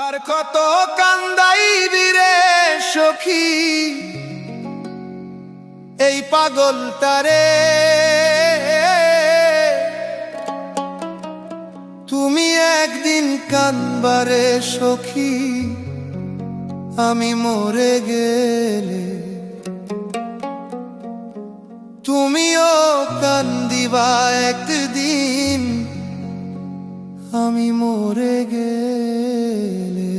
আর কত কান্দাইবি রে সখী এই পাগলটারে, তুমি একদিন কানবারে সখী আমি মরে গেলে, তুমিও কান্দিবা একদিন আমি মরে গেলে।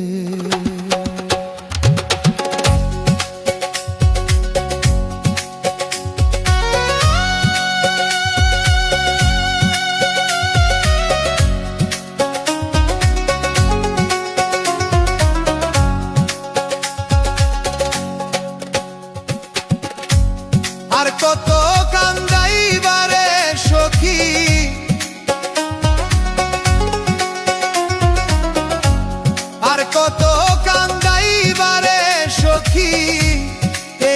আর কত কান্দাইবারে সখী আর কত কান্দাইবারে সখী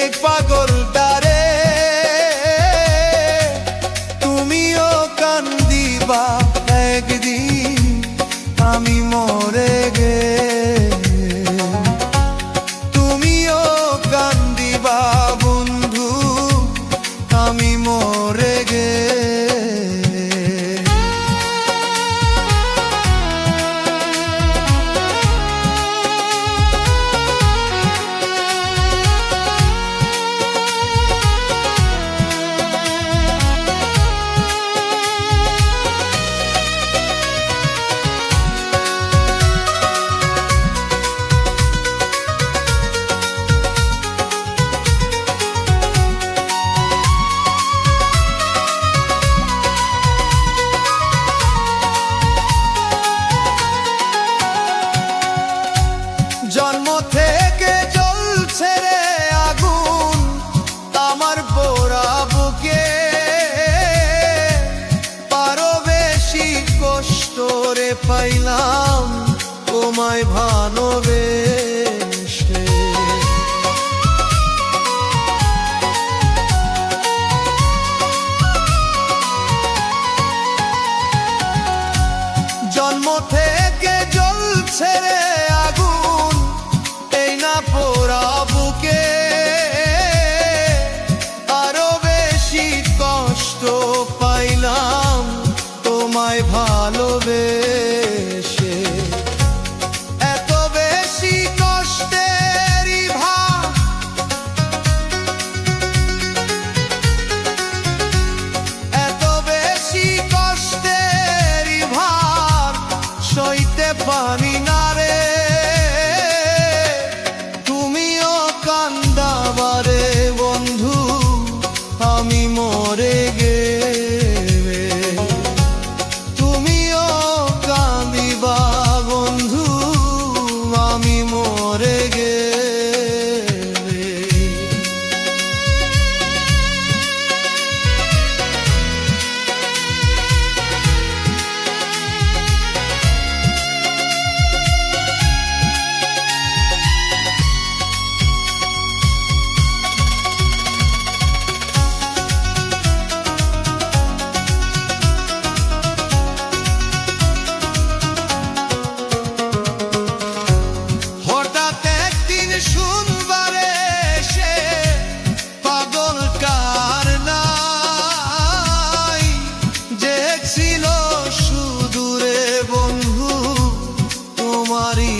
এক পাগলটারে, তুমিও কান্দিবা একদিন আমি মরে গেলে, তুমিও কান্দিবা বন্ধু আমি মরে গেলে। জন্ম থেকে জ্বলছে রে আগুন আমার পোড়া বুকে, পারো বেশি কষ্ট রে পাইলাম তোমায় ভালোবেসে। জন্ম থেকে জ্বলছে রে আগুন এই না পোড়া বুকে, আরো বেশি কষ্ট পাইলাম তোমায় ভালোবেসে। এত বেশি কষ্টেরই ভার, এত বেশি কষ্টেরই ভার সইতে পারি না রে, তুমিও কান্দাবারে বন্ধু আমি মরে গেলে, তুমিও কান্দিবা বন্ধু আমি মরে গেলে। শুনবারে সে পাগল কার নাই, যে ছিল সুদূরে বন্ধু তোমারই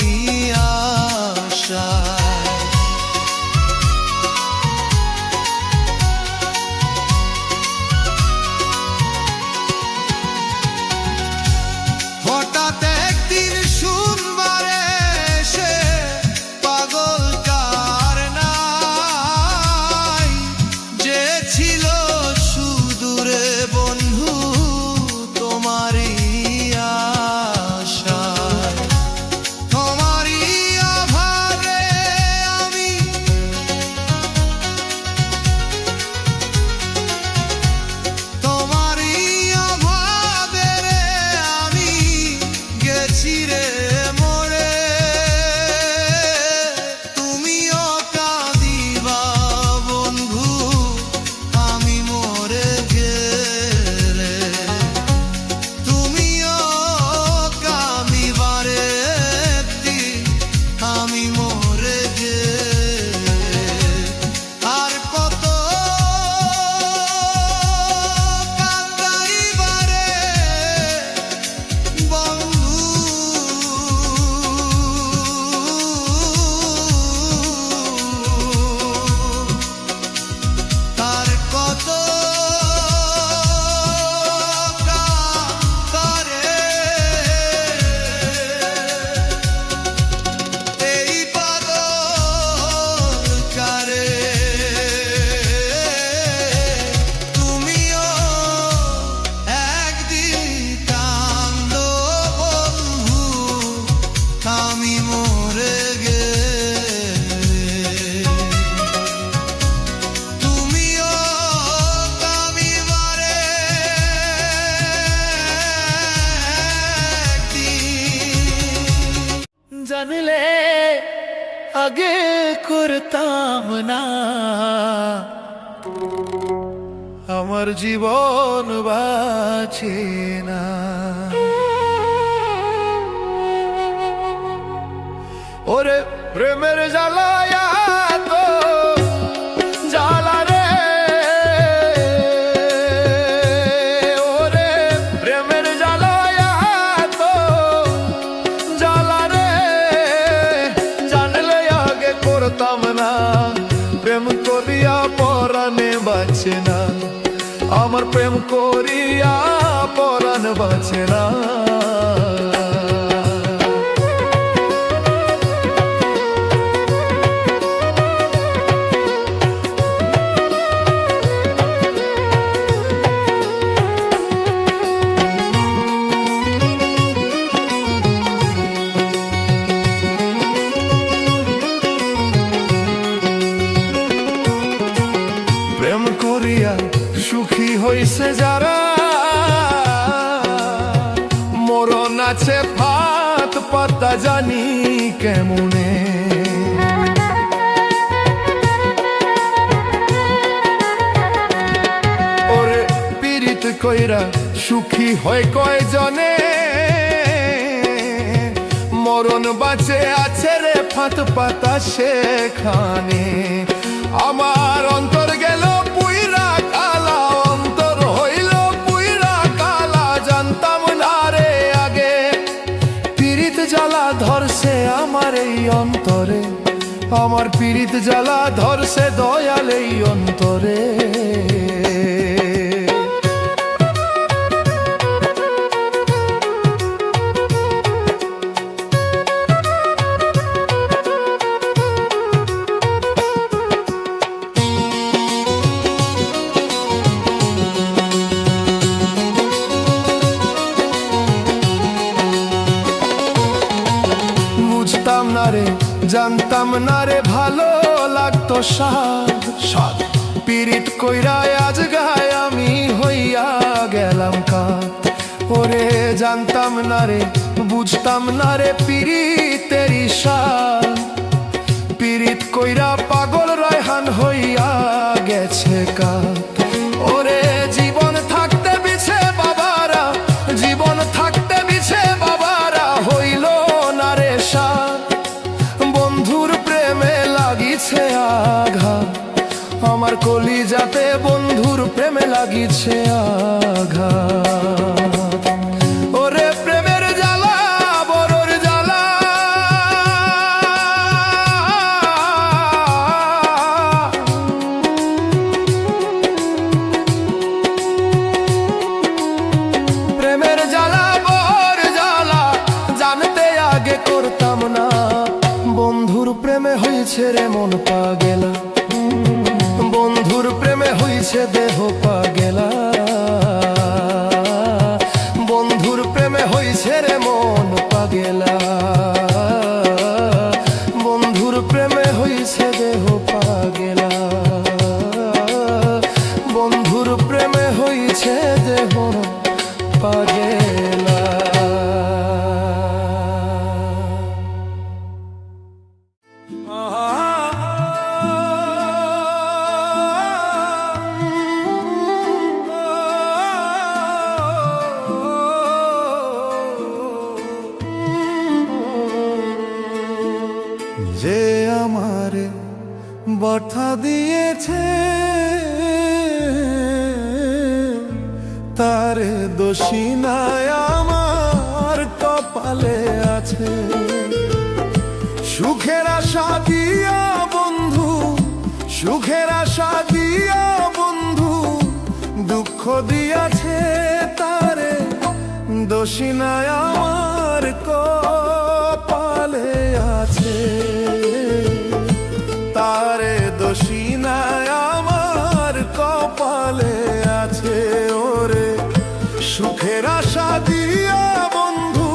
আশায়। হঠাৎ একদিন শুনবারে সে পাগল কার নাই, যে ছিল সুদূরে বন্ধু তোমারই আশায়। আমি মরে গেলে তুমিও কামিবারে জানলে আগে করতাম না আমার জীবন বাঁচে না। ওরে প্রেমের জ্বালায় তো জ্বালা রে, ওরে প্রেমের জ্বালায় তো জ্বালা রে, জানলে আগে করতাম না প্রেম করিয়া পরাণে বাঁচে না, আমার প্রেম করিয়া পরাণ বাঁচে না। প্রেম করিয়া সুখী হইছে যারা, মরণ আছে ভাত পাতা জানি কেমনে। ওরে পীড়িত কইরা সুখী হয় কয়জনে, মরণ বাঁচে আছে রে ফাত পাতা সেখানে। আমার অন্তর গেল পুইরা কালা, অন্তর হইল পুইরা কালা, জানতাম না রে আগে পীড়িত জ্বালা ধরছে আমার এই অন্তরে, আমার পীড়িত জ্বালা ধরছে দয়াল এই অন্তরে। বুঝতাম না রে জানতাম না রে ভালো লাগতো স্বাদ স্বাদ, পীড়িত কইরা আজ গায় আমি হইয়া গেলাম কাত। ওরে জানতাম না রে বুঝতাম না রে পীড়িতেরই স্বাদ, পীড়িত কইরা পাগল রায়হান হইয়া গেছে কাত। ওরে জীবন থাকতে বিছে বাবারা, জীবন থাকতে বিছে বাবারা হইল না রে সাথ, বন্ধুর প্রেমে লাগিছে আঘাত, আমার কলিজাতে বন্ধুর প্রেমে লাগিছে আঘাত। ওরে প্রেমের জ্বালা বড়র জ্বালা, প্রেমের জ্বালা বড় জ্বালা, জানতে আগে করতাম না, বন্ধুর প্রেমে হইছে রে মন পাগেলা, বন্ধুর প্রেমে হইছে দেহ পাগেলা, বন্ধুর প্রেমে হইছে রে মন পাগেলা, বন্ধুর প্রেমে হইছে দেহ পাগেলা, বন্ধুর প্রেমে হইছে দেহ পাগেলা। যে আমারে বর্ষা দিয়েছে তারে দোষী নাই আমার কপালে আছে, সুখের আশা দিয়া বন্ধু, সুখের আশা দিয়া বন্ধু দুঃখ দিয়াছে তারে, দোষী নাই আমার কপালে আছে, তারে দোষী নাই আমার কপালে আছে। ওরে সুখের আশা দিয়া বন্ধু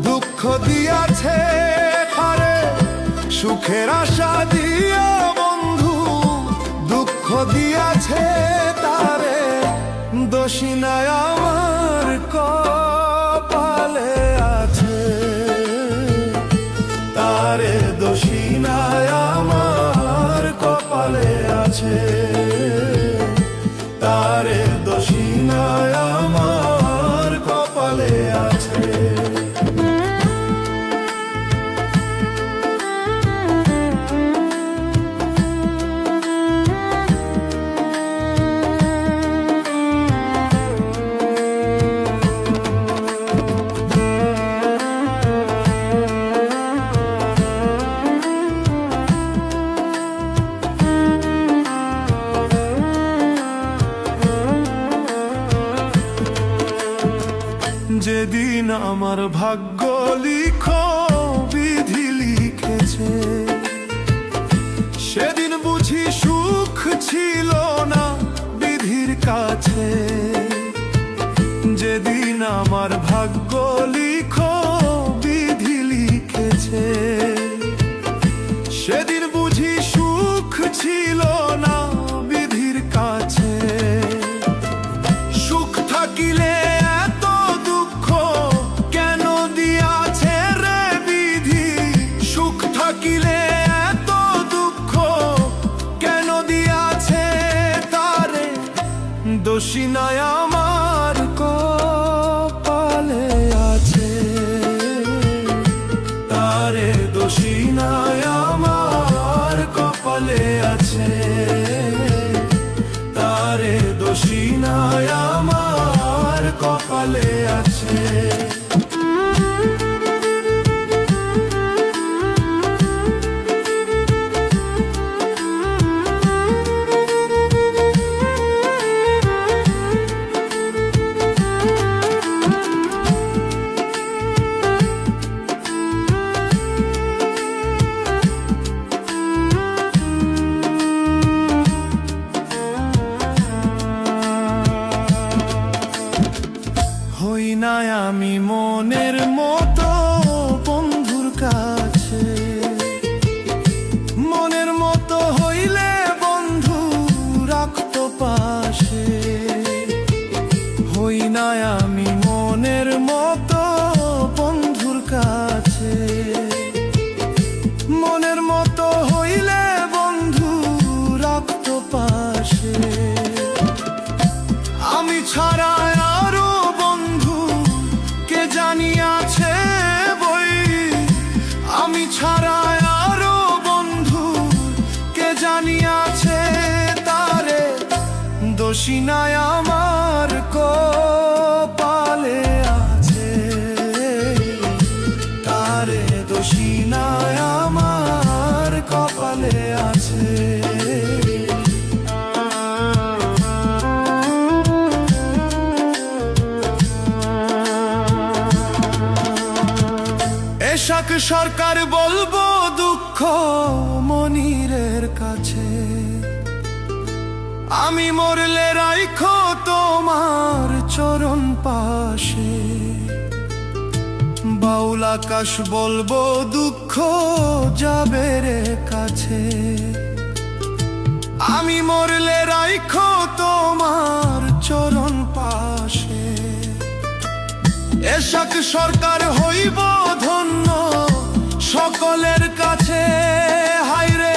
দুঃখ দিয়াছে হারে সুখের আশা দিয়া বন্ধু দুঃখ দিয়াছে তারে, দোষী নাই আমার কপালে আছে, তারে দোষী নাই আমার কপালে আছে, তারে দোষী নাই আমার কপালে আছে। যেদিন আমার ভাগ্য লিখো বিধি লিখেছে, সেদিন বুঝি সুখ ছিল না বিধির কাছে। যেদিন আমার ভাগ্য লিখো বিধি লিখেছে, সেদিন বুঝি সুখ ছিল না বিধির কাছে। সুখ থাকিলে দোষী নাই আমার কপালে আছে, তারে দোষী নাই আমার কপালে আছে, তারে দোষী নাই আমার কপালে আছে। হই না আমি মনের মতো বন্ধুর কাছে, মনের মতো হইলে বন্ধু রাখতো পাশে। হই না আমি মনের মতো বন্ধুর কাছে, মনের মতো হইলে বন্ধু রাখতো পাশে। আমি ছাড়া আরো বন্ধু কে জানিয়াছে বই, আমি ছাড়া আরো বন্ধু কে জানিয়াছে তারে, দোষী নাই আমার কপালে আছে, তারে দোষী নাই আমার কপালে আছে। এশাক সরকার বলবো দুঃখ মনিরের কাছে, আমি মরলে রাইখো তোমার চরণ পাশে। বাউল আকাশ বলবো দুঃখ জাবের কাছে, আমি মরলে রাইখো তোমার চরণ পাশে। এশাক সরকার হইব ধন্য সকলের কাছে, হায়রে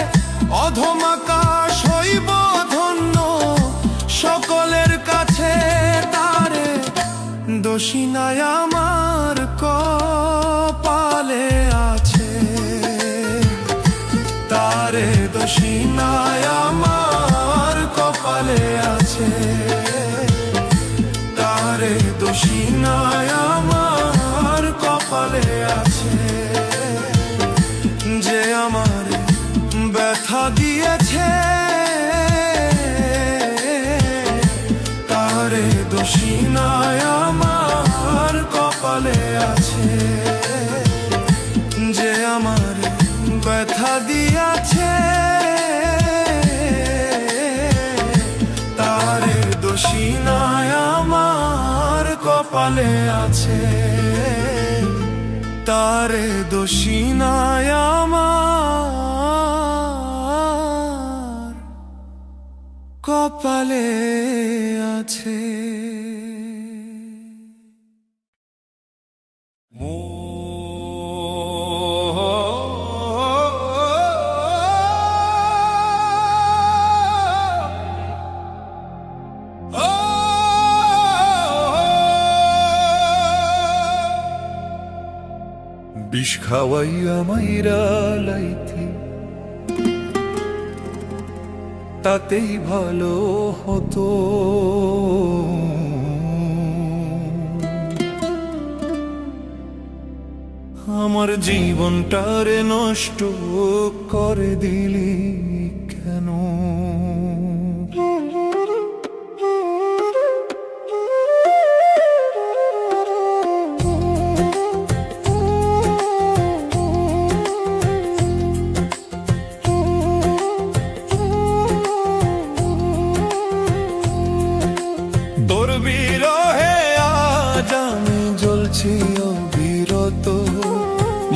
অধম আকাশ হইব ধন্য সকলের কাছে, তারে দোষী নাই আমার কপালে আছে, তারে দোষী নাই আমার কপালে আছে, তারে দোষী নাই আমার কপালে আছে। যে আমার ব্যথা দিয়েছে তারে দোষী নাই আমার কপালে আছে, যে আমার ব্যথা দিয়েছে তারে দোষী নাই আমার কপালে আছে। তারে দোষী নাই আমার কপালে আছে। বিষ খাওয়াইয়া মাইরা লাইতে তাতেই ভালো হতো। আমার জীবনটারে নষ্ট করে দিলি কেন? তোর বিরহে আজ আমি জ্বলছি অবিরত,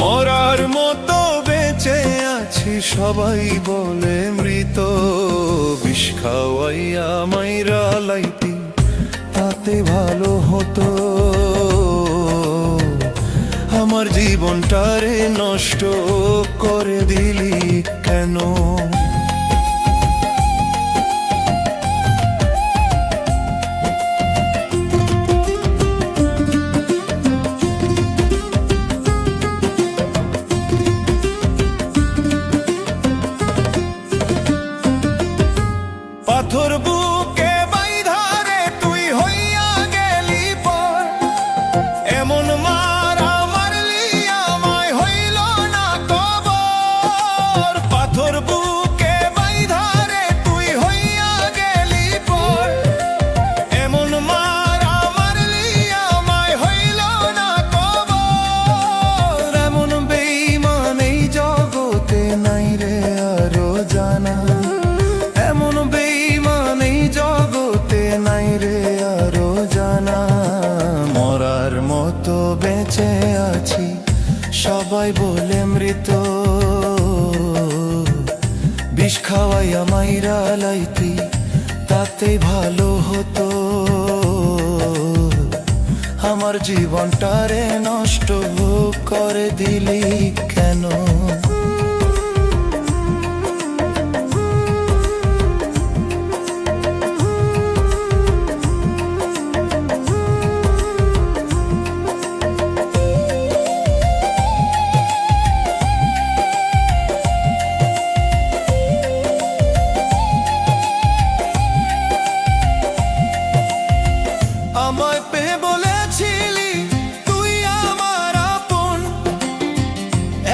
মরার মতো বেঁচে আছি সবাই বলে মৃত। বিষ খাওয়াইয়া মাইরা লাইতি তাতে ভালো হতো। আমার জীবনটারে নষ্ট করে দিলি কেন? পাথর বুকে বাইধারে তুই হইয়া গেলি পর, এমন মারা মারলি আমায় হইল না কবর। পাথর বুকে বাইধারে তুই হইয়া গেলি পর, এমন মারা মারলি আমায় হইল না কবর। এমন বেঈমান এই জগতে নাই রে আরো জানা, এমন বেঈমান এই জগতে নাই রে আরো জানা। মরার মতো বেঁচে আছি সবাই বলে মৃত। বিষ খাওয়াইয়া মাইরা লাইতি তাতে ভালো হতো। আমার জীবনটারে নষ্ট করে দিলি কেন? আমায় পেয়ে বলেছিলি তুই আমার আপন,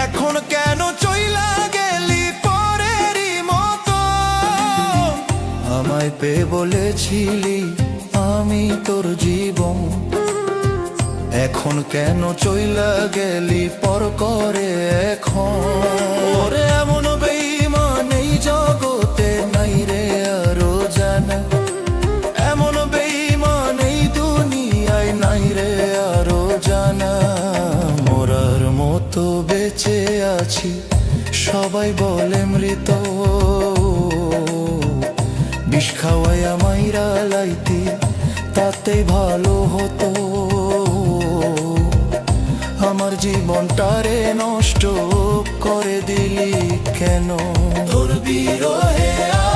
এখন কেন চইলা গেলি পরেরই মতো? আমায় পেয়ে বলেছিলি আমি তোর জীবন, এখন কেন চইলা গেলি পর করে এখন? ওরে এমন বেঈমান এই জগতে নাই রে আরো জানা, এমন বেঈমান এই দুনিয়ায় নাই রে আরো জানা। মরার মতো বেঁচে আছি সবাই বলে মৃত। বিষ খাওয়াইয়া মাইরা লাইতি তাতে ভালো হতো। আমার জীবনটারে নষ্ট করে দিলি কেন? তোর বিরহে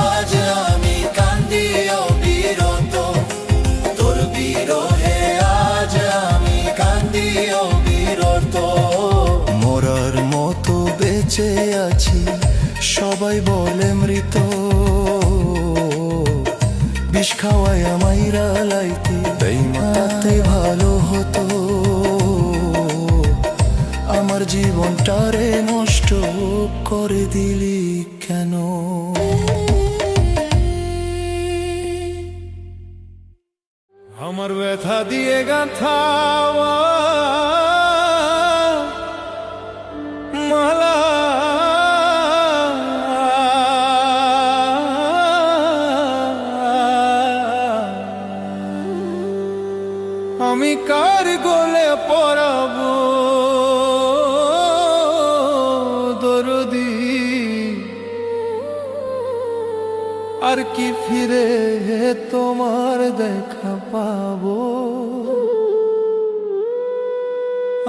আজ আমি কান্দি অবিরত, তোর বিরহে আজ আমি কান্দি অবিরত। মরার মতো বেঁচে আছি সবাই বলে মৃত। বিষ খাওয়াইয়া মাইরা লাইতি তাতে ভালো হতো। আমার জীবনটারে নষ্ট করে দিলি কেন? আমার ব্যথা দিয়ে গাঁথা মালা আমি কার গলে পরাবো? আর কি ফিরে তোমার দেখা পাবো,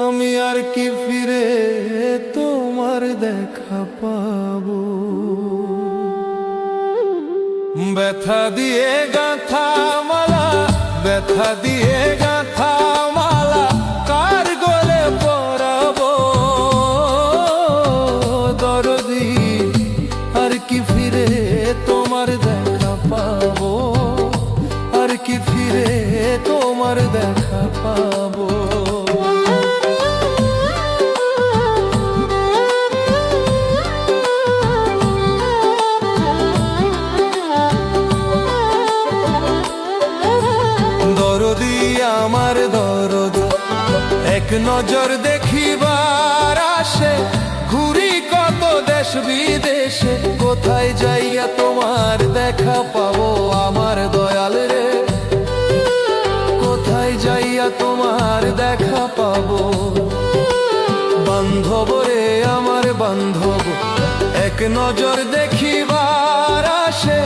আমি আর কি ফিরে তোমার দেখা পাবো। ব্যথা দিয়ে গাঁথা মালা, ব্যথা দিয়ে গাঁথা মালা কার গলে পরাবো দরদি, আর কি ফিরে তোমার দেখা পাবো, আর কি ফিরে তোমার দেখা পাবো। দরদি আমার দরদ, এক নজর দেখিবার আসে, ঘুরি কত দেশ বিদেশে, কোথায় যাইয়া তোমার দেখা পাবো আমার দয়াল রে, কোথায় যাইয়া তোমার দেখা পাবো। বান্ধব রে আমার বান্ধব, এক নজর দেখিবার আসে,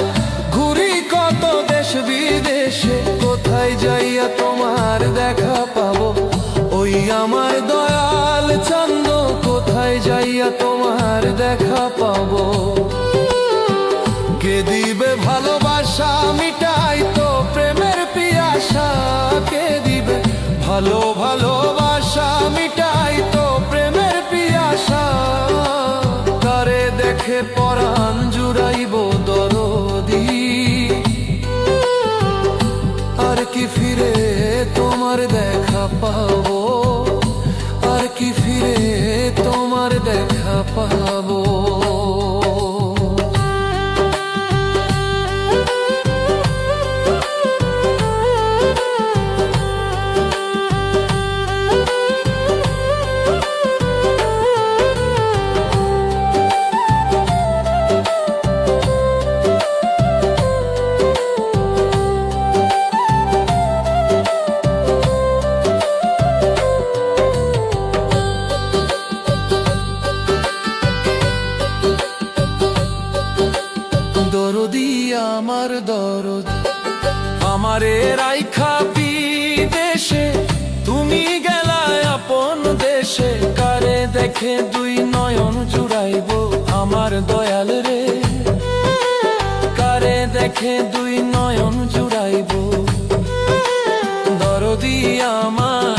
ঘুরি কত দেশ বিদেশে, কোথায় যাইয়া তোমার দেখা পাবো। ওই আমার দয়াল চান্দ, কোথায় যাইয়া তোমার দেখা পাবো। কে দিবে ভালোবাসা মিটাই তো প্রেমের পিয়াসা, কে দিবে ভালো ভালোবাসা মিটাই তো প্রেমের পিয়াসা। কারে দেখে পরাণ জুড়াইব দরদি, আর কি ফিরে তোমার দেখা পাবো, আর কি ফিরে তোমার দেখা পাবো। দরদি আমার দরদ, আমারে রাইখা বিদেশে, তুমি গেলায় আপন দেশে, কারে দেখে দুই নয়ন জুড়াইব আমার দয়াল রে, কারে দেখে দুই নয়ন জুড়াইব। দরদি আমার,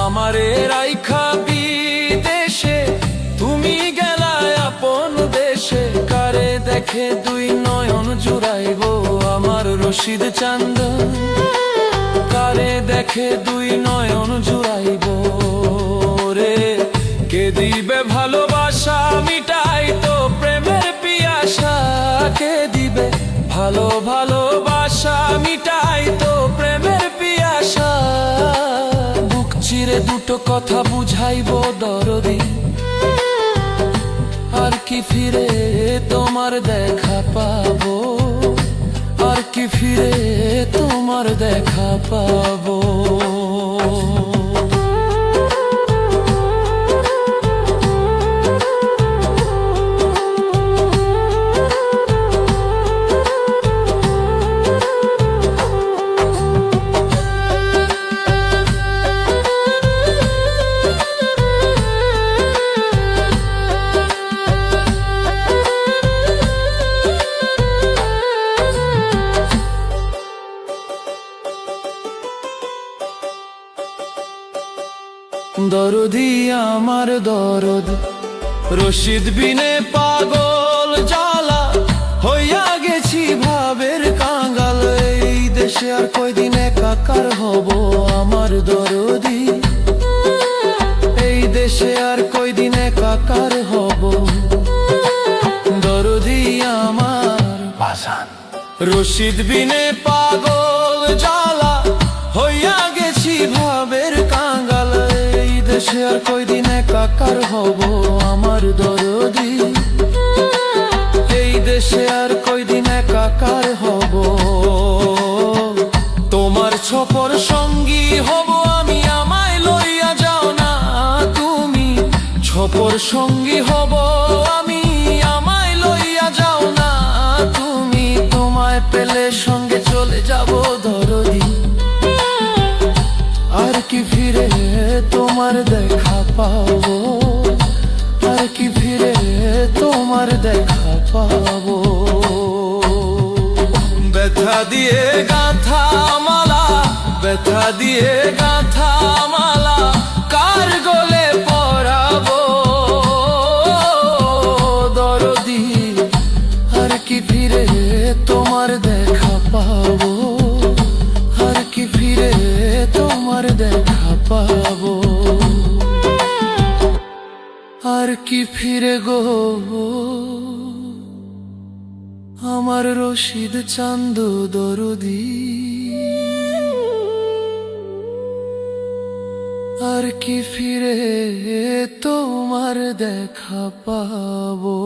আমারে রাইখা বিদেশে, তুমি গেলায় আপন দেশে, কারে দেখে দুই নয়ন জুড়াইব আমার রশিদ চান্দ, কারে দেখে দুই নয়ন জুড়াইব রে। কে দিবে ভালোবাসা মিটাই তো প্রেমের পিয়াসা, কে দিবে ভালো ভালোবাসা মিটাই তো প্রেমের পিয়াসা। বুক চিরে দুটো কথা বুঝাইব দরদি, আর কি ফিরে তোমার দেখা পাবো, আর কি ফিরে তোমার দেখা পাবো। দরদি আমার দরদ, রশিদ বিনে পাগল জ্বালা, হইয়া গেছি ভাবের কাঙ্গাল। এই দেশে আর কয়দিন একাকার হব আমার দরদি, এই দেশে আর কয়দিন একাকার হব। দরদি আমার বাজান, রশিদ বিনে পাগল জ্বালা, হইয়া গেছি ভাবের কাঙ্গাল। এই দেশে আর কয়দিন একাকার হব আমার দরদি, এই দেশে আর কয়দিন একাকার হব। তোমার ছপর সঙ্গী হব আমি, আমায় লইয়া যাও না তুমি। ছপর সঙ্গী হব আমি, আমায় লইয়া যাও না তুমি। তোমার দেখা পাবো, আর কি ফিরে তোমার দেখা পাবো। ব্যথা দিয়ে গাঁথা মালা, ব্যথা দিয়ে গাঁথা মালা কার গলে পরাবো দরদি, আর কি ফিরে তোমার দেখা পাবো, আর কি ফিরে তোমার দেখা পাবো, আর কি ফিরে গো আমার রশিদ চান্দু দরদি, আর কি ফিরে তোমার দেখা পাবো।